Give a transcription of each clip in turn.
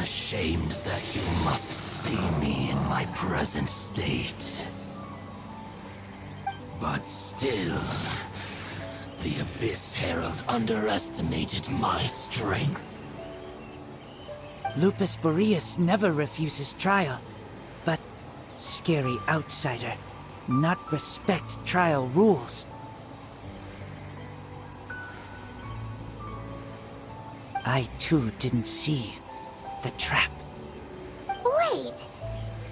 ashamed that you must see me in my present state. But still, the Abyss Herald underestimated my strength. Lupus Boreas never refuses trial, but scary outsider, not respect trial rules. I too didn't see the trap. Wait,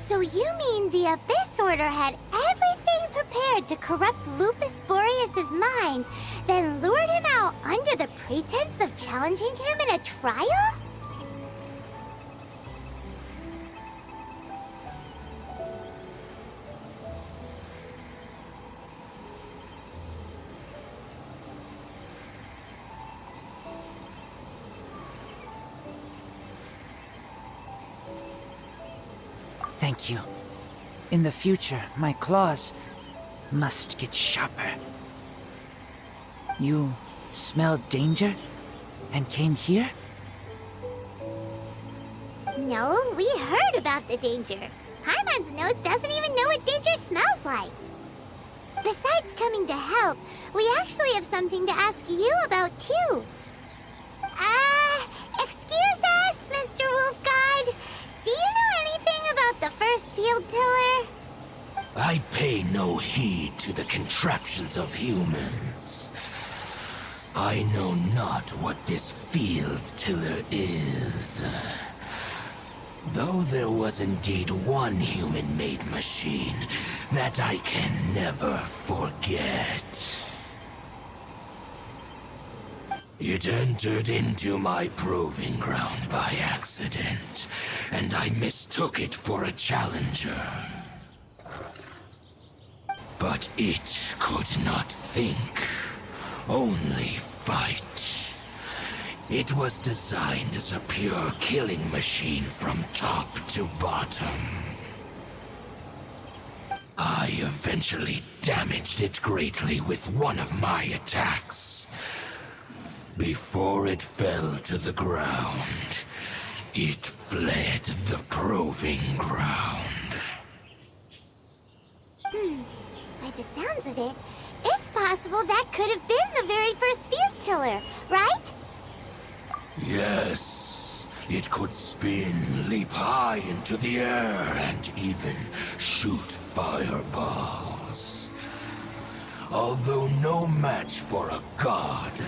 so you mean the Abyss Order had everything prepared to corrupt Lupus Boreas' mind, then lured him out under the pretense of challenging him in a trial? Thank you. In the future, my claws must get sharper. You smelled danger and came here? No, we heard about the danger. Paimon's nose doesn't even know what danger smells like. Besides coming to help, we actually have something to ask you about too. Excuse us, Mr. Wolf God. Do you know anything about the first field tiller? I pay no heed to the contraptions of humans. I know not what this field tiller is. Though there was indeed one human-made machine that I can never forget. It entered into my proving ground by accident, and I mistook it for a challenger. But it could not think, only fight. It was designed as a pure killing machine from top to bottom. I eventually damaged it greatly with one of my attacks. Before it fell to the ground, it fled the proving ground. By the sounds of it, it's possible that could have been the very first field tiller, right? Yes, it could spin, leap high into the air, and even shoot fireballs. Although no match for a god,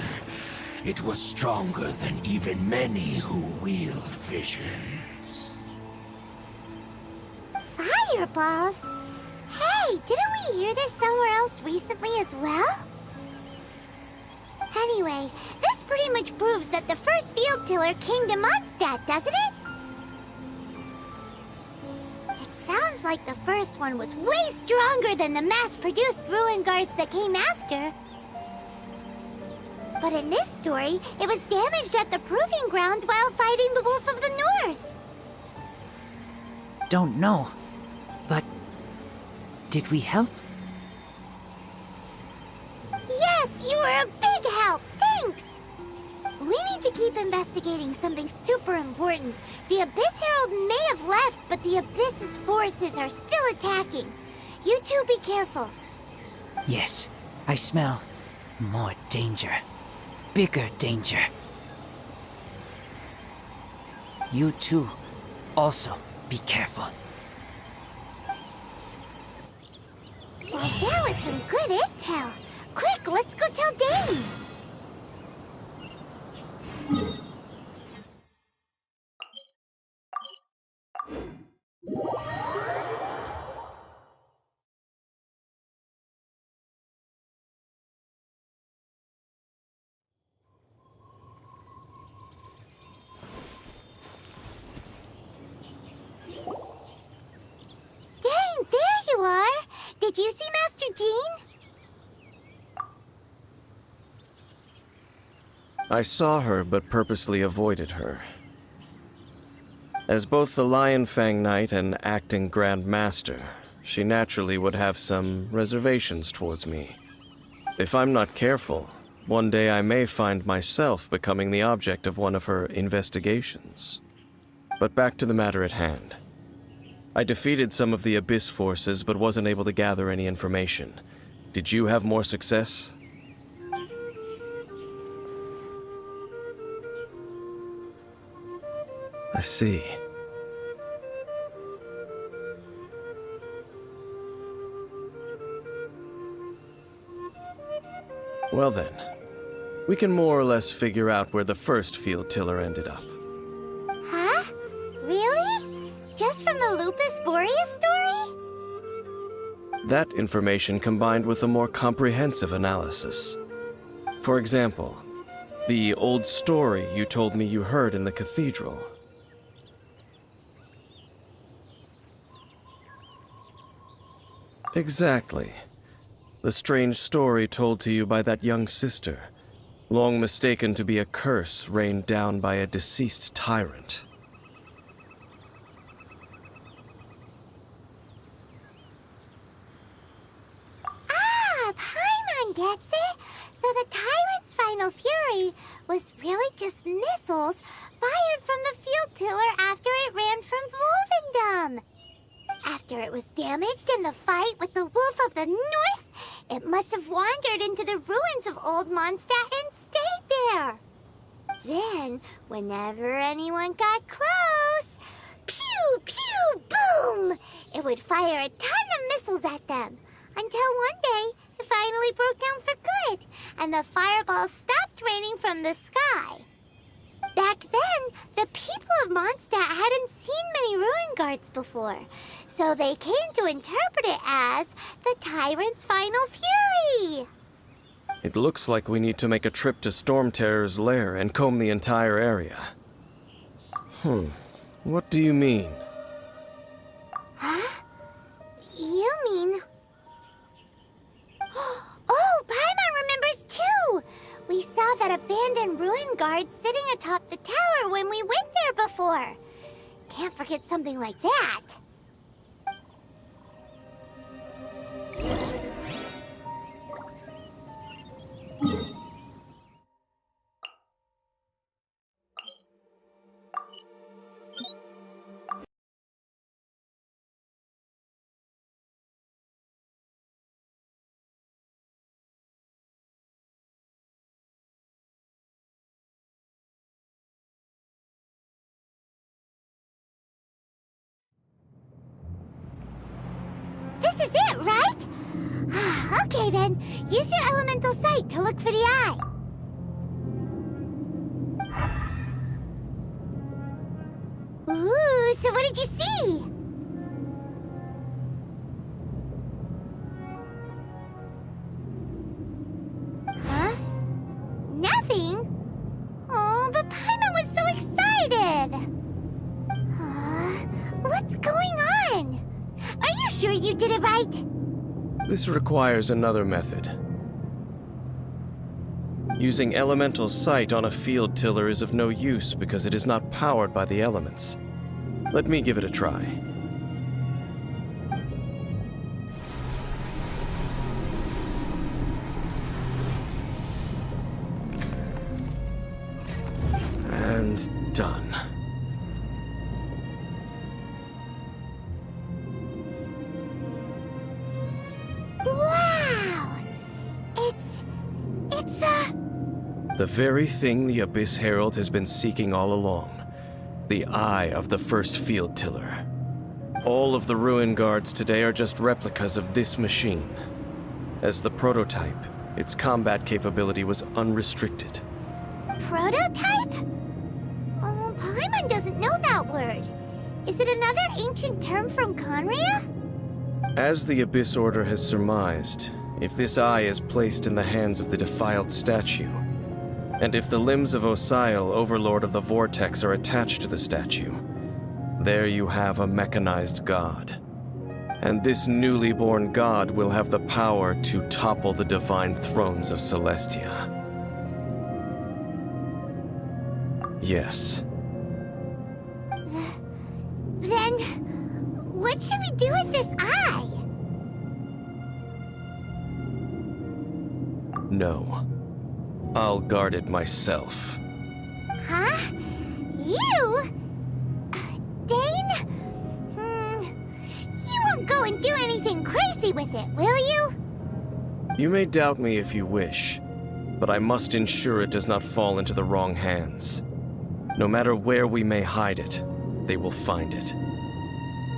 it was stronger than even many who wield visions. Fireballs? Hey, didn't we hear this somewhere else recently as well? Anyway, this pretty much proves that the first field tiller came to Mondstadt, doesn't it? It sounds like the first one was way stronger than the mass-produced ruin guards that came after. But in this story, it was damaged at the proving ground while fighting the Wolf of the North. Don't know, but did we help? Yes, you were a big help. Thanks. We need to keep investigating something super important. The Abyss Herald may have left, but the Abyss's forces are still attacking. You two be careful. Yes, I smell more danger. Bigger danger. You too, also be careful. Well, that was some good intel. Quick, let's go tell Dane. Dane, there you are. Did you see Master Jean? I saw her, but purposely avoided her. As both the Lion Fang Knight and acting Grand Master, she naturally would have some reservations towards me. If I'm not careful, one day I may find myself becoming the object of one of her investigations. But back to the matter at hand. I defeated some of the Abyss forces, but wasn't able to gather any information. Did you have more success? I see. Well then, we can more or less figure out where the first field tiller ended up. Huh? Really? Just from the Lupus Boreas story? That information combined with a more comprehensive analysis. For example, the old story you told me you heard in the cathedral. Exactly. The strange story told to you by that young sister, long mistaken to be a curse rained down by a deceased tyrant. Ah, Paimon gets it! So the tyrant's final fury was really just missiles fired from the field tiller after it ran from Wolvendom. After it was damaged in the fight with the Wolf of the North, it must have wandered into the ruins of Old Mondstadt and stayed there. Then, whenever anyone got close, pew, pew, boom! It would fire a ton of missiles at them, until one day it finally broke down for good, and the fireballs stopped raining from the sky. Back then, the people of Mondstadt hadn't seen many ruin guards before, so they came to interpret it as the tyrant's final fury. It looks like we need to make a trip to Storm Terror's lair and comb the entire area. What do you mean? Huh? You mean... Oh, Paimon remembers too! We saw that abandoned ruin guard sitting atop the tower when we went there before. Can't forget something like that. This is it, right? Okay then, use your elemental sight to look for the eye. Ooh, so what did you see? Huh? Nothing? Oh, but Paimon was so excited! What's going on? Are you sure you did it right? This requires another method. Using elemental sight on a field tiller is of no use because it is not powered by the elements. Let me give it a try. And done. Wow! The very thing the Abyss Herald has been seeking all along. The eye of the first field tiller. All of the ruin guards today are just replicas of this machine. As the prototype, its combat capability was unrestricted. Prototype? Oh, Paimon doesn't know that word. Is it another ancient term from Conria? As the Abyss Order has surmised, if this eye is placed in the hands of the defiled statue, and if the limbs of Osial, Overlord of the Vortex, are attached to the statue, there you have a mechanized god. And this newly born god will have the power to topple the divine thrones of Celestia. Yes. Then, what should we do with this eye? No. I'll guard it myself. Huh? You? with it, will you? You may doubt me if you wish, but I must ensure it does not fall into the wrong hands. No matter where we may hide it, they will find it.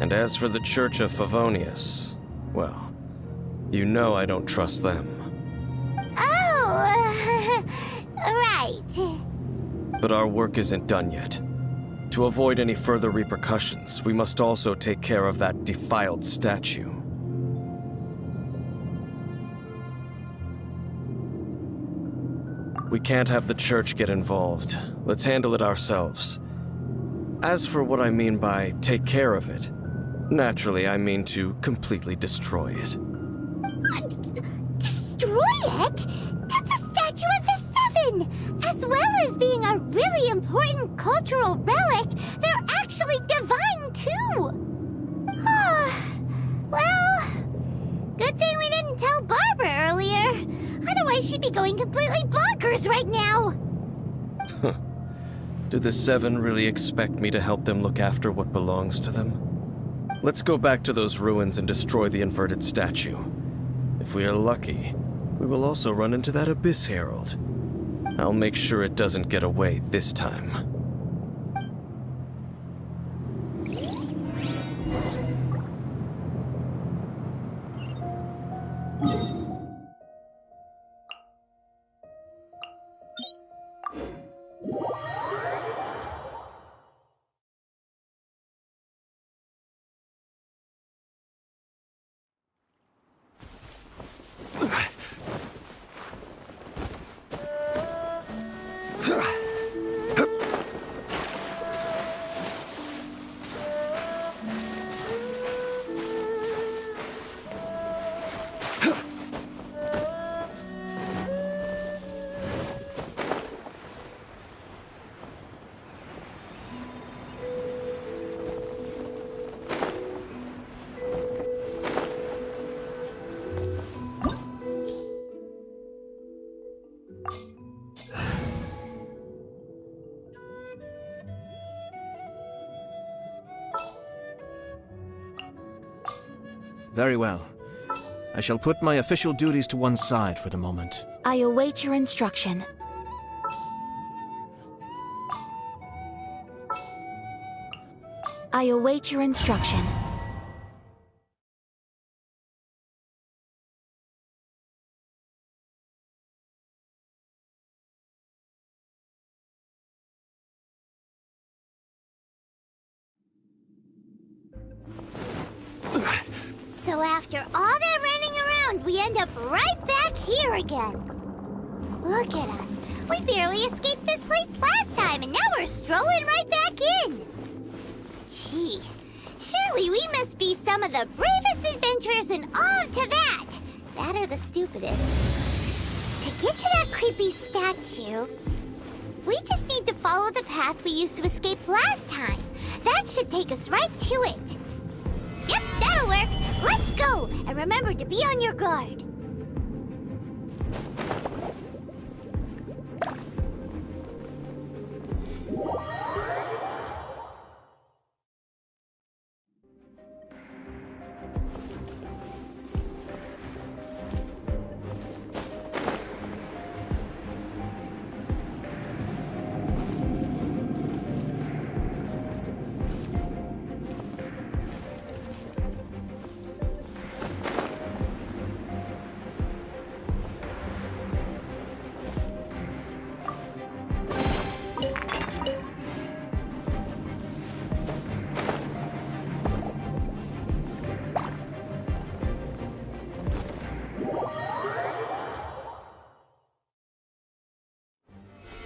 And as for the Church of Favonius, well, you know I don't trust them. Oh, right. But our work isn't done yet. To avoid any further repercussions, we must also take care of that defiled statue. We can't have the church get involved. Let's handle it ourselves. As for what I mean by take care of it, naturally I mean to completely destroy it. Destroy it? That's a statue of the Seven! As well as being a really important cultural relic, they're actually divine too! Well, good thing we didn't tell Barbara earlier. Otherwise she'd be going completely bonkers right now! Do the Seven really expect me to help them look after what belongs to them? Let's go back to those ruins and destroy the inverted statue. If we are lucky, we will also run into that Abyss Herald. I'll make sure it doesn't get away this time. Very well. I shall put my official duties to one side for the moment. I await your instruction. I await your instruction. So after all that running around, we end up right back here again. Look at us. We barely escaped this place last time, and now we're strolling right back in. Gee, surely we must be some of the bravest adventurers in all of Teyvat. That or the stupidest. To get to that creepy statue, we just need to follow the path we used to escape last time. That should take us right to it. Yep, that'll work. Let's go! And remember to be on your guard.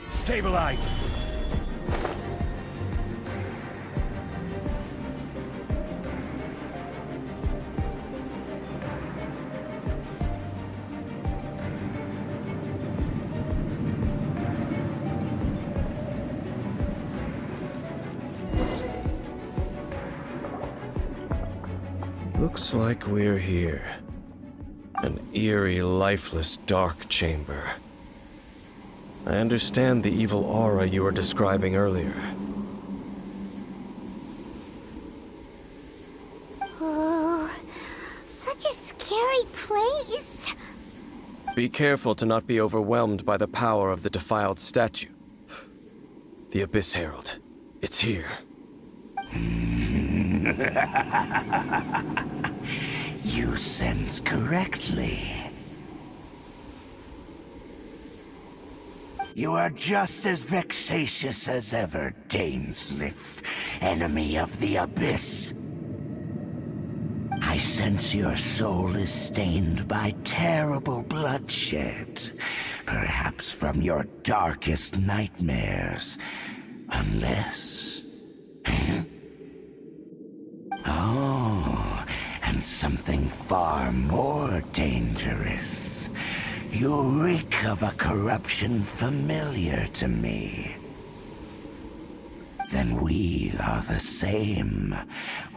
Stabilize! Looks like we're here. An eerie, lifeless, dark chamber. I understand the evil aura you were describing earlier. Oh, such a scary Be careful to not be overwhelmed by the power of the defiled statue. The Abyss Herald. It's here. You sense correctly. You are just as vexatious as ever, Dainsleif, enemy of the Abyss. I sense your soul is stained by terrible bloodshed, perhaps from your darkest nightmares, unless... Oh, and something far more dangerous. You reek of a corruption familiar to me. Then we are the same.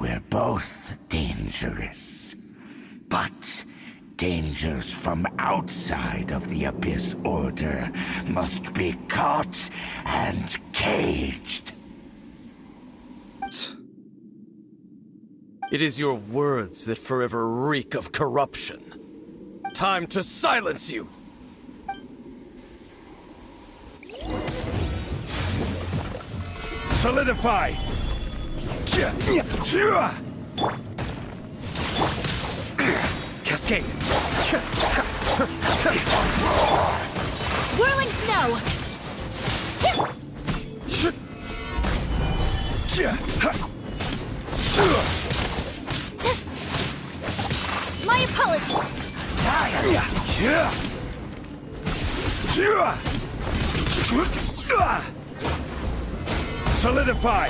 We're both dangerous. But dangers from outside of the Abyss Order must be caught and caged. It is your words that forever reek of corruption. Time to silence you! Solidify! Cascade! Whirling snow! My apologies! Solidify!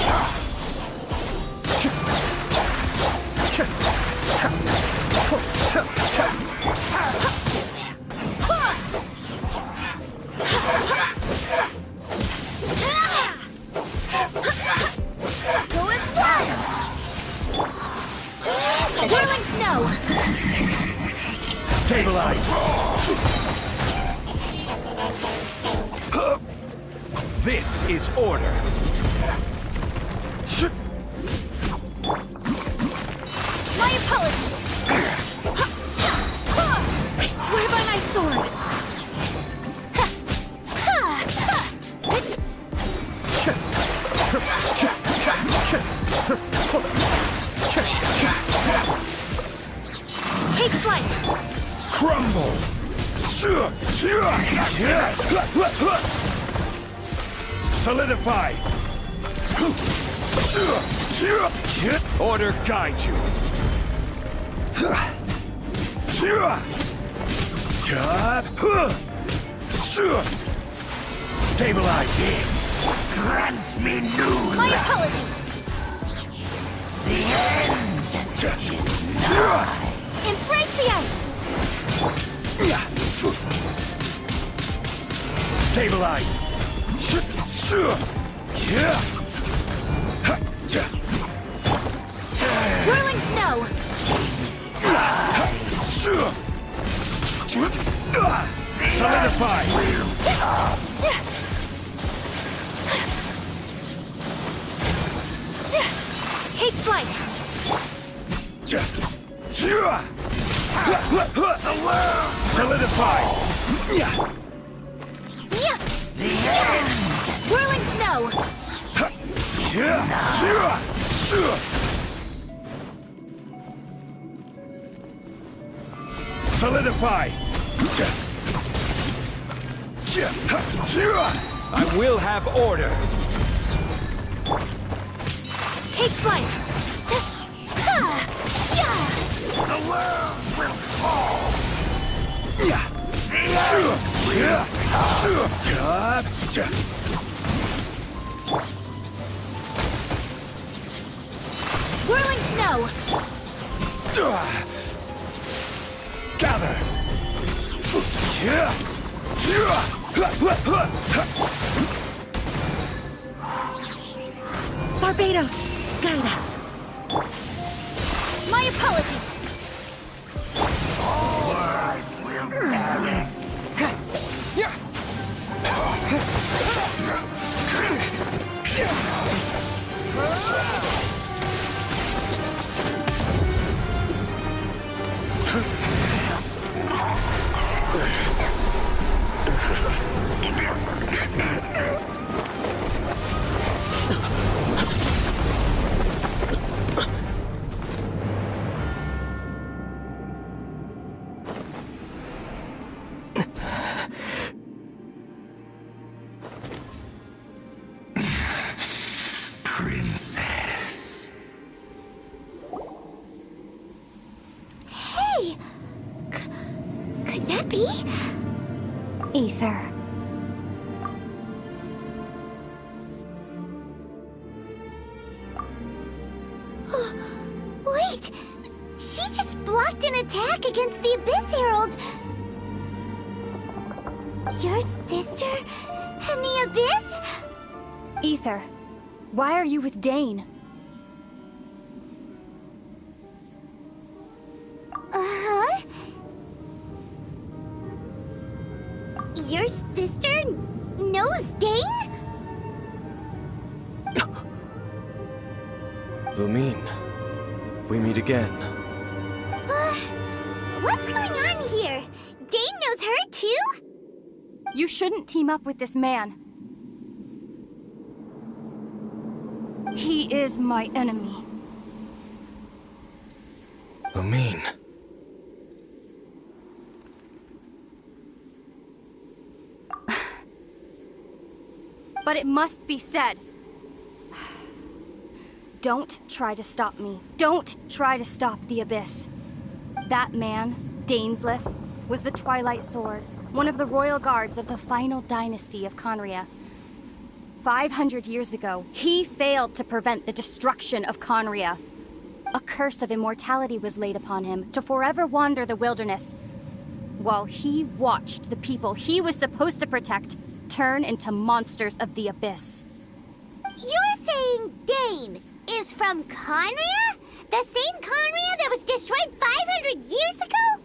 Go as well! Whirling snow! Stabilize! This is order. My apologies! I swear by my sword! Take flight! Crumble! Solidify! Order guide you! Stabilize! Grant me new My apologies! The end is nigh! Embrace the ice! Stabilize! Whirling snow! Solidify! Take flight! Solidify! The end! Whirling snow! Solidify! I will have order! Take flight! The world will fall! Whirling snow! Gather! Barbados, guide us! My apologies! Wait! She just blocked an attack against the Abyss Herald! Your sister and the Abyss? Aether, why are you with Dane? Uh-huh? Your sister knows Dane? Lumine, we meet again. What's going on here? Dane knows her too? You shouldn't team up with this man. He is my enemy. Lumine. But it must be said. Don't try to stop me. Don't try to stop the Abyss. That man, Dainsleif, was the Twilight Sword, one of the royal guards of the final dynasty of Conria. 500 years ago, he failed to prevent the destruction of Conria. A curse of immortality was laid upon him to forever wander the wilderness, while he watched the people he was supposed to protect turn into monsters of the Abyss. You're saying Dane is from Conria? The same Conria that was destroyed 500 years ago?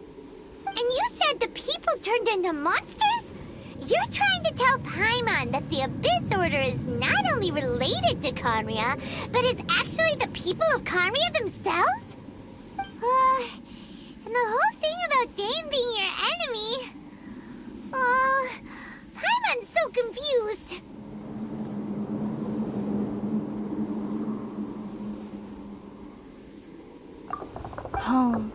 And you said the people turned into monsters? You're trying to tell Paimon that the Abyss Order is not only related to Conria, but is actually the people of Conria themselves? And the whole thing about Dane being your enemy... Paimon's so confused. Home.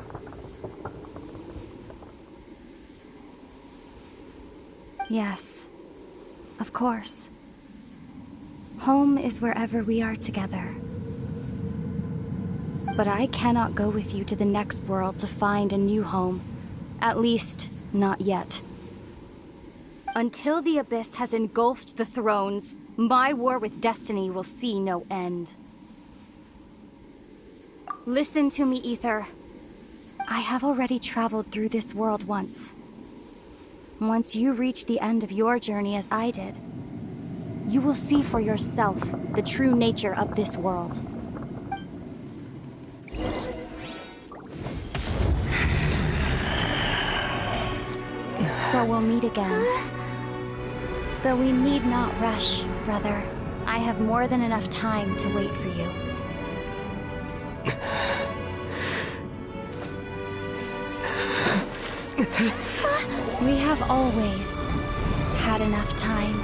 Yes, of course. Home is wherever we are together. But I cannot go with you to the next world to find a new home. At least, not yet. Until the Abyss has engulfed the thrones, my war with destiny will see no end. Listen to me, Aether. I have already traveled through this world once. Once you reach the end of your journey as I did, you will see for yourself the true nature of this world. So we'll meet again. Though we need not rush, brother. I have more than enough time to wait for you. We have always had enough time.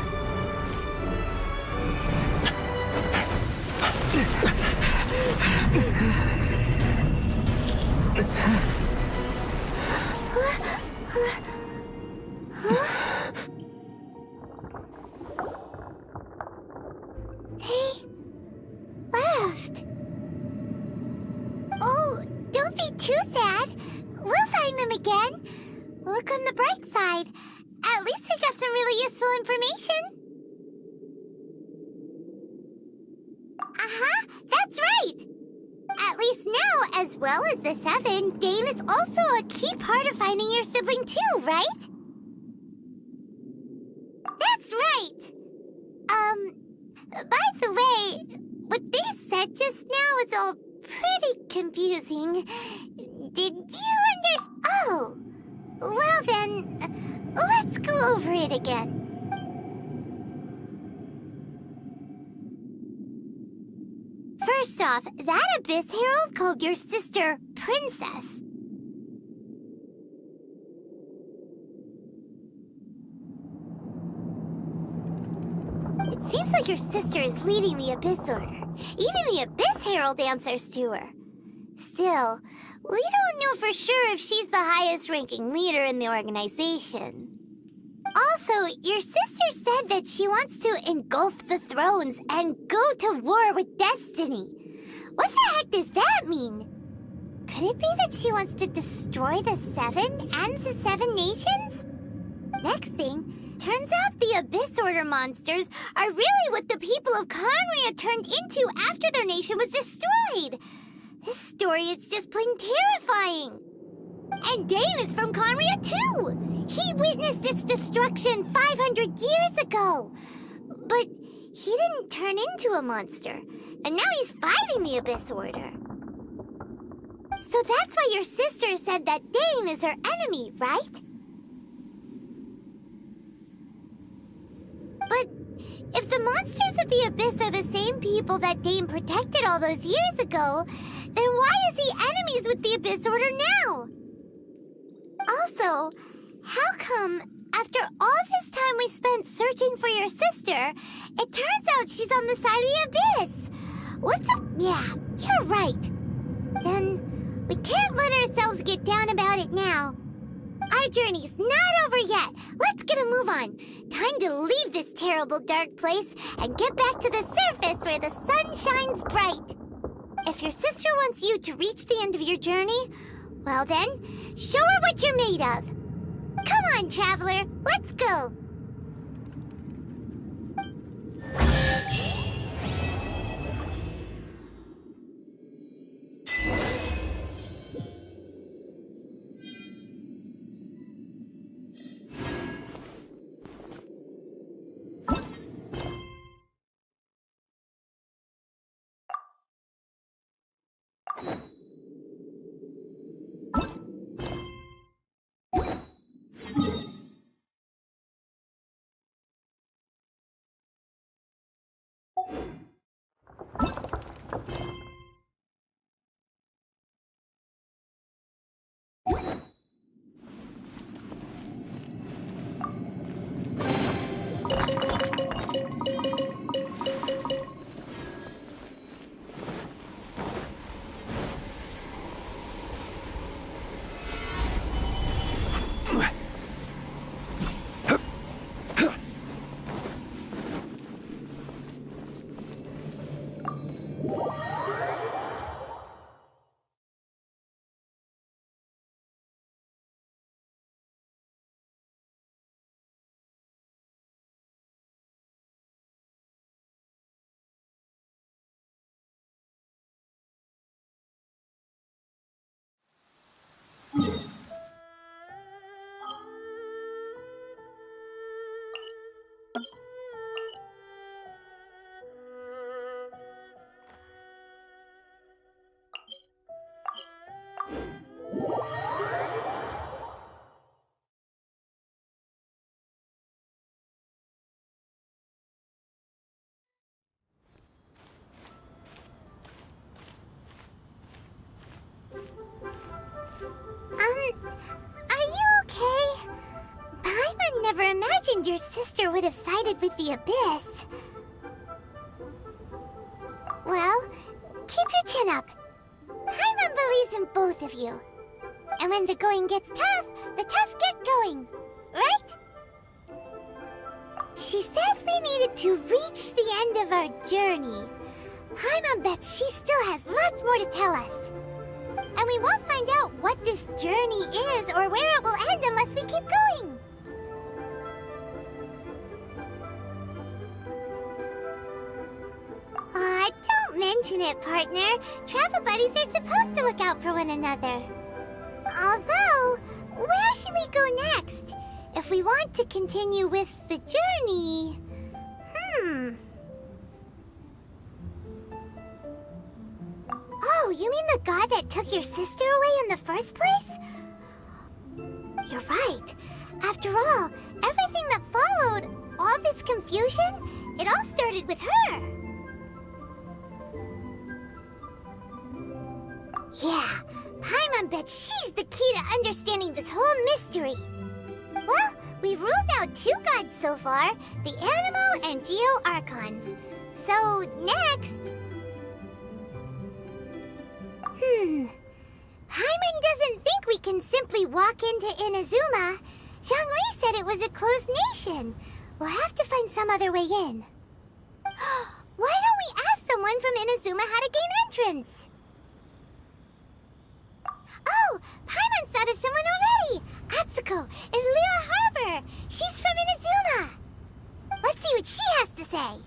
They left. Oh, don't be too sad. We'll find them again. Look on the bright side. At least we got some really useful information. Uh-huh, that's right. At least now, as well as the Seven, Dane is also a key part of finding your sibling too, right? That's right. By the way, what they said just now is all pretty confusing. Did you understand? Oh, well then, let's go over it again. First off, that Abyss Herald called your sister Princess. It seems like your sister is leading the Abyss Order. Even the Abyss Herald answers to her. Still, we don't know for sure if she's the highest-ranking leader in the organization. Also, your sister said that she wants to engulf the thrones and go to war with destiny. What the heck does that mean? Could it be that she wants to destroy the Seven and the Seven Nations? Next thing, turns out the Abyss Order monsters are really what the people of Conria turned into after their nation was destroyed. This story is just plain terrifying. And Dane is from Conria too! He witnessed its destruction 500 years ago! But he didn't turn into a monster, and now he's fighting the Abyss Order. So that's why your sister said that Dane is her enemy, right? But if the monsters of the Abyss are the same people that Dane protected all those years ago, then why is he enemies with the Abyss Order now? Also, how come, after all this time we spent searching for your sister, it turns out she's on the side of the Abyss? What's up? Yeah, you're right. Then, we can't let ourselves get down about it now. Our journey's not over yet. Let's get a move on. Time to leave this terrible dark place and get back to the surface where the sun shines bright. If your sister wants you to reach the end of your journey, well then, show her what you're made of. Come on, traveler, let's go. Are you okay? Paimon never imagined your sister would have sided with the Abyss. Well, keep your chin up. Paimon believes in both of you. And when the going gets tough, the tough get going, right? She said we needed to reach the end of our journey. Paimon bets she still has lots more to tell us. And we won't find out what this journey is or where it will end unless we keep going. Aw, don't mention it, partner. Travel buddies are supposed to look out for one another. Although, where should we go next? If we want to continue with the journey... Oh, you mean the god that took your sister away in the first place? You're right. After all, everything that followed, all this confusion, it all started with her. Yeah, Paimon bets she's the key to understanding this whole mystery. Well, we've ruled out two gods so far, the Animal and Geo Archons. So, next... Paimon doesn't think we can simply walk into Inazuma. Zhongli said it was a closed nation. We'll have to find some other way in. Why don't we ask someone from Inazuma how to gain entrance? Oh, Paimon's thought of someone already! Atsuko in Liyue Harbor! She's from Inazuma! Let's see what she has to say.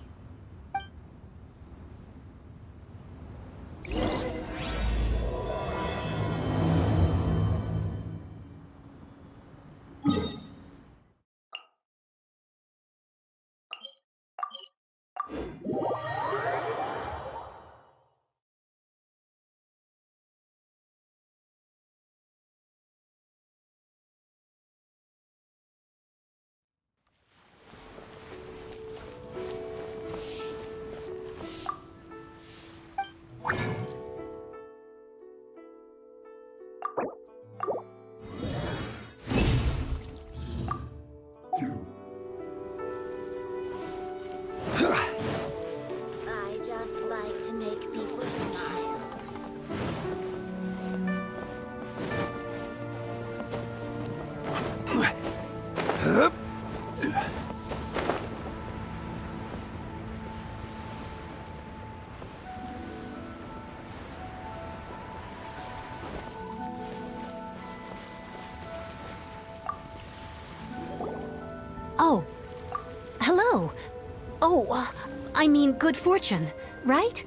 I mean good fortune, right?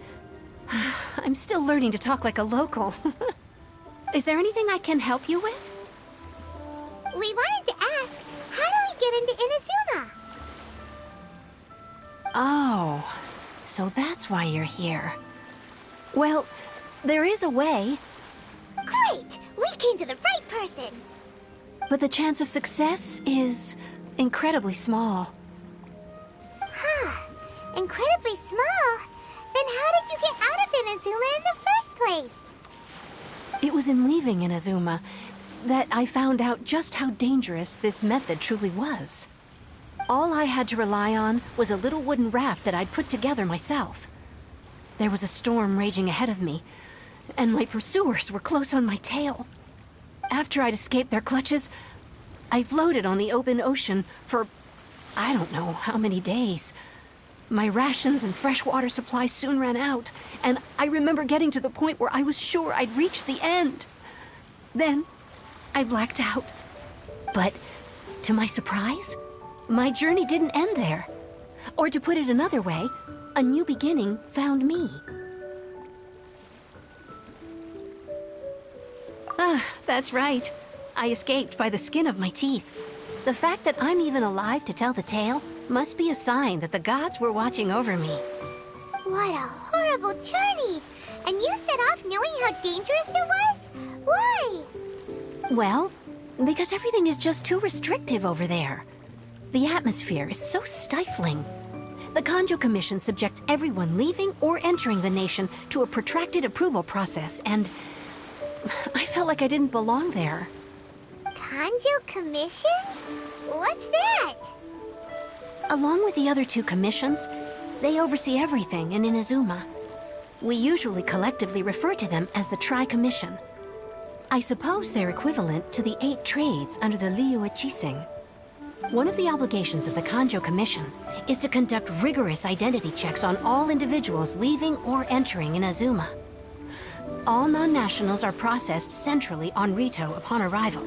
I'm still learning to talk like a local. Is there anything I can help you with? We wanted to ask, how do we get into Inazuma? Oh, so that's why you're here. Well, there is a way, Great! We came to the right person! but the chance of success is incredibly small. Incredibly small? Then how did you get out of Inazuma in the first place? It was in leaving Inazuma that I found out just how dangerous this method truly was. All I had to rely on was a little wooden raft that I'd put together myself. There was a storm raging ahead of me, and my pursuers were close on my tail. After I'd escaped their clutches, I floated on the open ocean for I don't know how many days. My rations and freshwater supply soon ran out, and I remember getting to the point where I was sure I'd reached the end. Then, I blacked out. But, to my surprise, my journey didn't end there. Or to put it another way, a new beginning found me. That's right. I escaped by the skin of my teeth. The fact that I'm even alive to tell the tale must be a sign that the gods were watching over me. What a horrible journey! And you set off knowing how dangerous it was? Why? Well, because everything is just too restrictive over there. The atmosphere is so stifling. The Kanjo Commission subjects everyone leaving or entering the nation to a protracted approval process, and I felt like I didn't belong there. Kanjo Commission? What's that? Along with the other two commissions, they oversee everything in Inazuma. We usually collectively refer to them as the Tri-Commission. I suppose they're equivalent to the 8 trades under the Liyue Chising. One of the obligations of the Kanjo Commission is to conduct rigorous identity checks on all individuals leaving or entering Inazuma. All non-nationals are processed centrally on Rito upon arrival.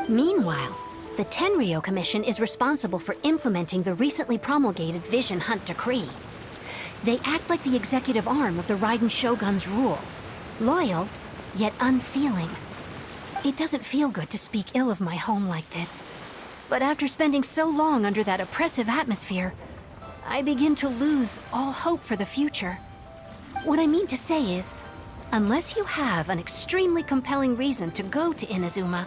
Meanwhile, the Tenryo Commission is responsible for implementing the recently promulgated Vision Hunt Decree. They act like the executive arm of the Raiden Shogun's rule. Loyal, yet unfeeling. It doesn't feel good to speak ill of my home like this. But after spending so long under that oppressive atmosphere, I begin to lose all hope for the future. What I mean to say is, unless you have an extremely compelling reason to go to Inazuma,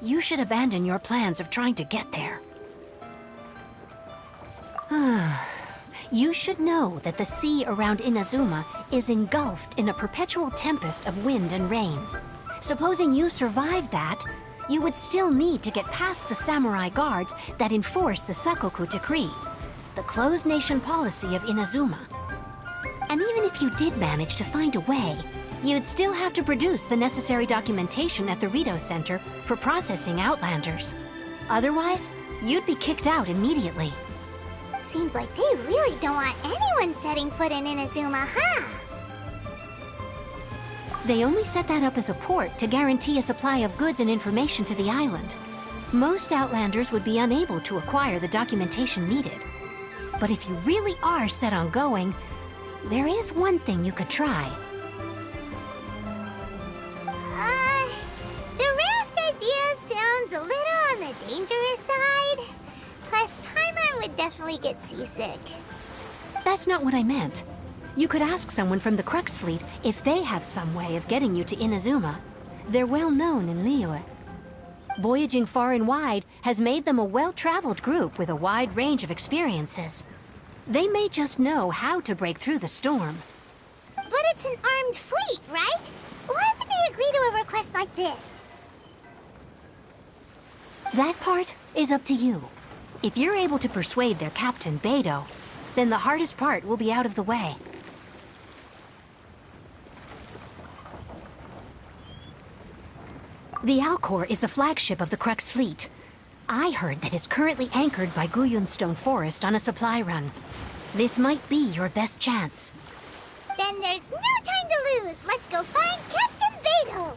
you should abandon your plans of trying to get there. You should know that the sea around Inazuma is engulfed in a perpetual tempest of wind and rain. Supposing you survived that, you would still need to get past the samurai guards that enforce the Sakoku Decree, the closed nation policy of Inazuma. And even if you did manage to find a way, you'd still have to produce the necessary documentation at the Rito Center for processing Outlanders. Otherwise, you'd be kicked out immediately. Seems like they really don't want anyone setting foot in Inazuma, huh? They only set that up as a port to guarantee a supply of goods and information to the island. Most Outlanders would be unable to acquire the documentation needed. But if you really are set on going, there is one thing you could try. The raft idea sounds a little on the dangerous side. Plus, Paimon would definitely get seasick. That's not what I meant. You could ask someone from the Crux Fleet if they have some way of getting you to Inazuma. They're well known in Liyue. Voyaging far and wide has made them a well-traveled group with a wide range of experiences. They may just know how to break through the storm. But it's an armed fleet, right? Why would they agree to a request like this? That part is up to you. If you're able to persuade their captain, Beidou, then the hardest part will be out of the way. The Alcor is the flagship of the Crux Fleet. I heard that it's currently anchored by Guyunstone Forest on a supply run. This might be your best chance. Then there's no time to lose. Let's go find Captain Beidou.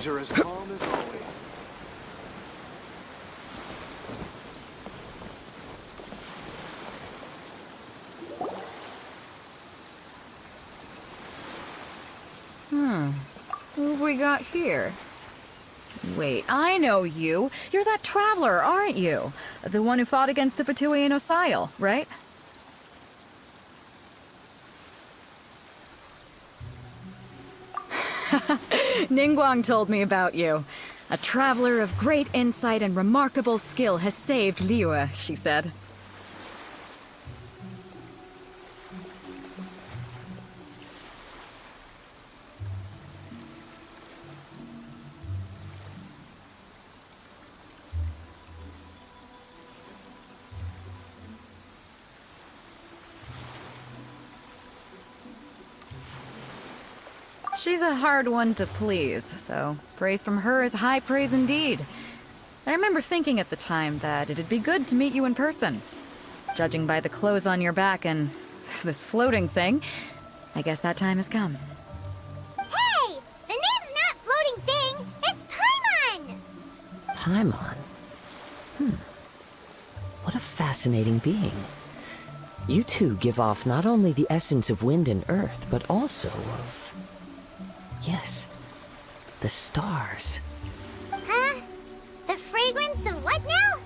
Things are as calm as always. Who have we got here? Wait, I know you. You're that traveler, aren't you? The one who fought against the Fatui and Osile, right? Ningguang told me about you. A traveler of great insight and remarkable skill has saved Liyue, she said. She's a hard one to please, so praise from her is high praise indeed. I remember thinking at the time that it'd be good to meet you in person. Judging by the clothes on your back and this floating thing, I guess that time has come. Hey! The name's not Floating Thing! It's Paimon! Paimon? What a fascinating being. You two give off not only the essence of wind and earth, but also of... yes, the stars. Huh? The fragrance of what now?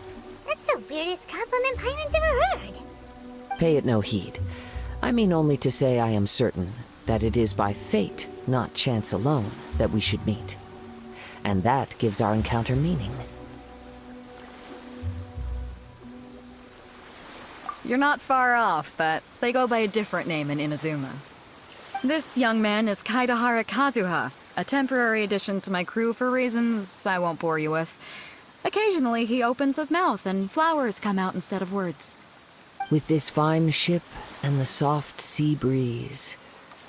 That's the weirdest compliment Paimon's ever heard. Pay it no heed. I mean only to say I am certain that it is by fate, not chance alone, that we should meet. And that gives our encounter meaning. You're not far off, but they go by a different name in Inazuma. This young man is Kaidahara Kazuha, a temporary addition to my crew for reasons I won't bore you with. Occasionally he opens his mouth and flowers come out instead of words. With this fine ship and the soft sea breeze,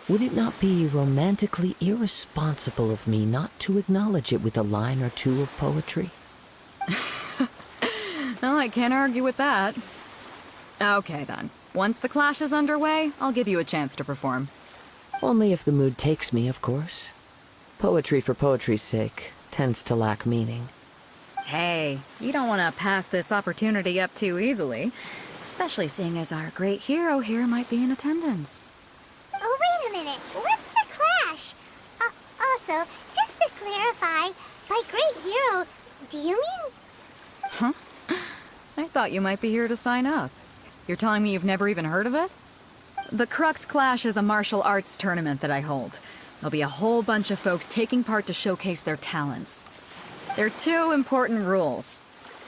would it not be romantically irresponsible of me not to acknowledge it with a line or two of poetry? Well, I can't argue with that. Okay then. Once the clash is underway, I'll give you a chance to perform. Only if the mood takes me, of course. Poetry for poetry's sake tends to lack meaning. Hey, you don't want to pass this opportunity up too easily. Especially seeing as our great hero here might be in attendance. Oh, wait a minute. What's the clash? Also, just to clarify, by great hero, do you mean... Huh? I thought you might be here to sign up. You're telling me you've never even heard of it? The Crux Clash is a martial arts tournament that I hold. There'll be a whole bunch of folks taking part to showcase their talents. There are two important rules.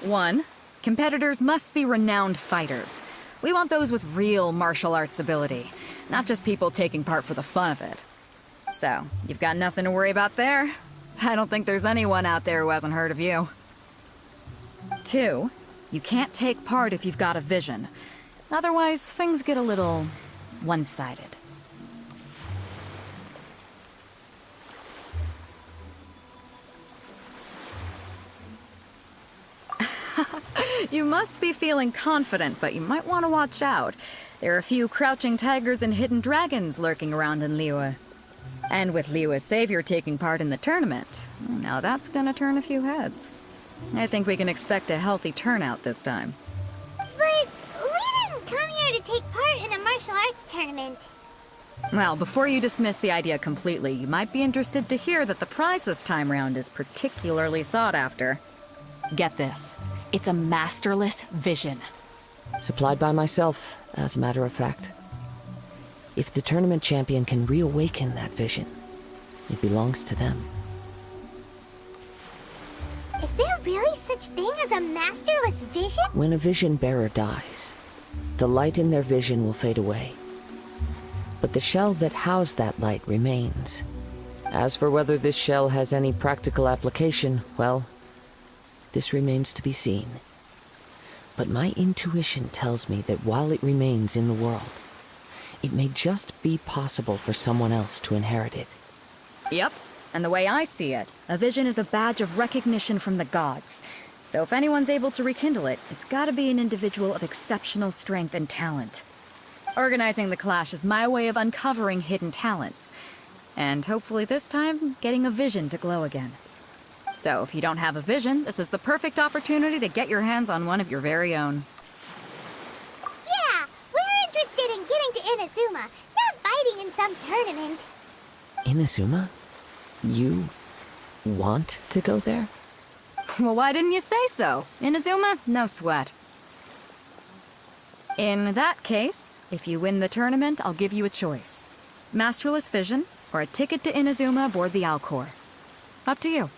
One, competitors must be renowned fighters. We want those with real martial arts ability, not just people taking part for the fun of it. So, you've got nothing to worry about there. I don't think there's anyone out there who hasn't heard of you. Two, you can't take part if you've got a vision. Otherwise, things get a little one-sided. You must be feeling confident, but you might want to watch out. There are a few crouching tigers and hidden dragons lurking around in Liyue. And with Liyue's savior taking part in the tournament, now that's gonna turn a few heads. I think we can expect a healthy turnout this time. But we didn't come here to take part in a martial arts tournament. Well, before you dismiss the idea completely, you might be interested to hear that the prize this time round is particularly sought after. Get this. It's a masterless vision. Supplied by myself, as a matter of fact. If the tournament champion can reawaken that vision, it belongs to them. Is there really such thing as a masterless vision? When a vision bearer dies, the light in their vision will fade away. But the shell that housed that light remains. As for whether this shell has any practical application, well, this remains to be seen. But my intuition tells me that while it remains in the world, it may just be possible for someone else to inherit it. Yep. And the way I see it, a vision is a badge of recognition from the gods. So if anyone's able to rekindle it, it's gotta be an individual of exceptional strength and talent. Organizing the clash is my way of uncovering hidden talents. And hopefully this time, getting a vision to glow again. So if you don't have a vision, this is the perfect opportunity to get your hands on one of your very own. Yeah, we're interested in getting to Inazuma, not fighting in some tournament. Inazuma? You want to go there? Well, why didn't you say so? Inazuma? No sweat. In that case, if you win the tournament, I'll give you a choice. Masterless Vision, or a ticket to Inazuma aboard the Alcor. Up to you.